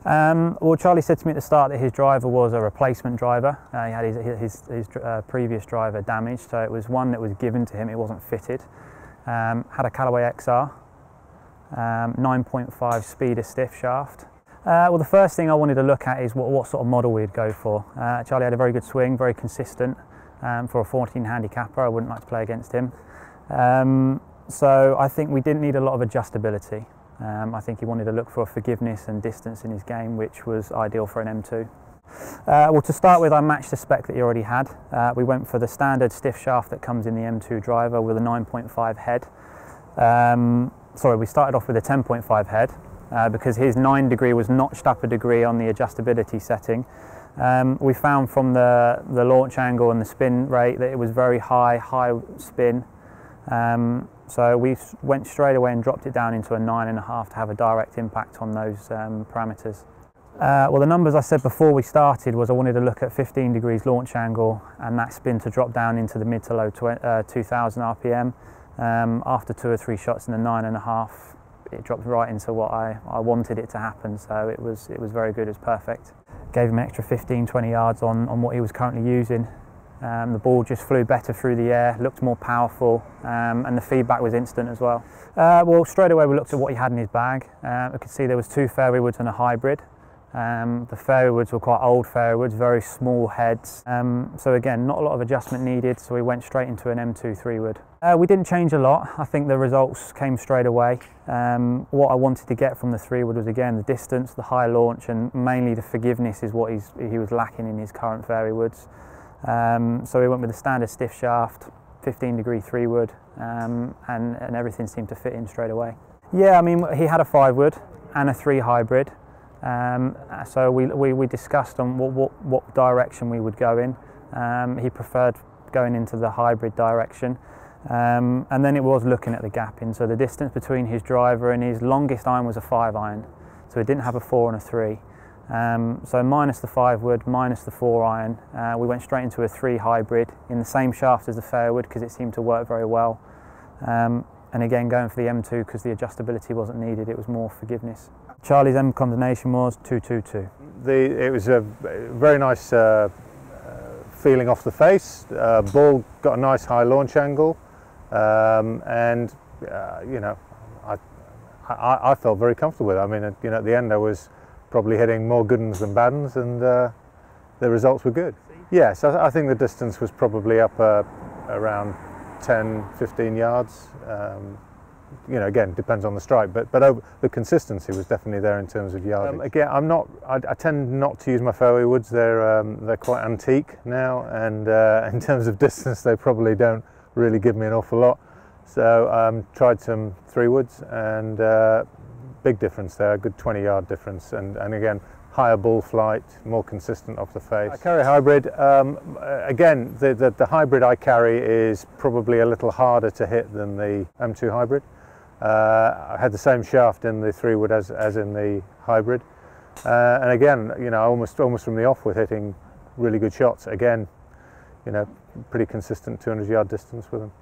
Well, Charlie said to me at the start that his driver was a replacement driver. He had his previous driver damaged, so it was one that was given to him, it wasn't fitted. Had a Callaway XR, 9.5 speeder stiff shaft. Well, the first thing I wanted to look at is what sort of model we'd go for. Charlie had a very good swing, very consistent. For a 14 handicapper, I wouldn't like to play against him. So I think we didn't need a lot of adjustability. I think he wanted to look for forgiveness and distance in his game, which was ideal for an M2. Well, to start with, I matched the spec that he already had. We went for the standard stiff shaft that comes in the M2 driver with a 9.5 head. Sorry, we started off with a 10.5 head because his 9 degree was notched up a degree on the adjustability setting. We found from the launch angle and the spin rate that it was very high spin. So we went straight away and dropped it down into a 9.5 to have a direct impact on those parameters. Well, the numbers I said before we started was I wanted to look at 15 degrees launch angle and that spin to drop down into the mid to low 2000 RPM. After 2 or 3 shots in the 9.5, it dropped right into what I wanted it to happen, so it was very good, it was perfect. Gave him an extra 15-20 yards on what he was currently using. The ball just flew better through the air, looked more powerful, and the feedback was instant as well. Well, straight away we looked at what he had in his bag. We could see there was 2 fairway woods and a hybrid. The fairway woods were quite old fairway woods, very small heads. So again, not a lot of adjustment needed, so we went straight into an M2 3-wood. We didn't change a lot. I think the results came straight away. What I wanted to get from the 3-wood was again the distance, the high launch, and mainly the forgiveness is what he was lacking in his current fairway woods. So we went with the standard stiff shaft, 15 degree 3-wood, and everything seemed to fit in straight away. Yeah, I mean, he had a 5-wood and a 3 hybrid. So we discussed on what direction we would go in. He preferred going into the hybrid direction, and then it was looking at the gap in. So the distance between his driver and his longest iron was a 5 iron, so he didn't have a 4 and a 3. So minus the 5-wood, minus the 4 iron, we went straight into a 3 hybrid in the same shaft as the fairwood because it seemed to work very well. And again, going for the M2 because the adjustability wasn't needed, it was more forgiveness. Charlie's M combination was 2-2-2. It was a very nice feeling off the face. Ball got a nice high launch angle, and you know, I felt very comfortable with it. I mean, you know, at the end I was probably hitting more good uns than bad uns, and the results were good. Yes, I think the distance was probably up around 10-15 yards. You know, again, depends on the strike, but the consistency was definitely there in terms of yardage. Again, I tend not to use my fairway woods. They're quite antique now, and in terms of distance, they probably don't really give me an awful lot. So tried some 3 woods, and big difference there, a good 20-yard difference, and again, higher ball flight, more consistent off the face. I carry a hybrid. Again, the hybrid I carry is probably a little harder to hit than the M2 hybrid. I had the same shaft in the 3-wood as in the hybrid, and again, you know, almost from the off with hitting really good shots. Again, you know, pretty consistent 200-yard distance with them.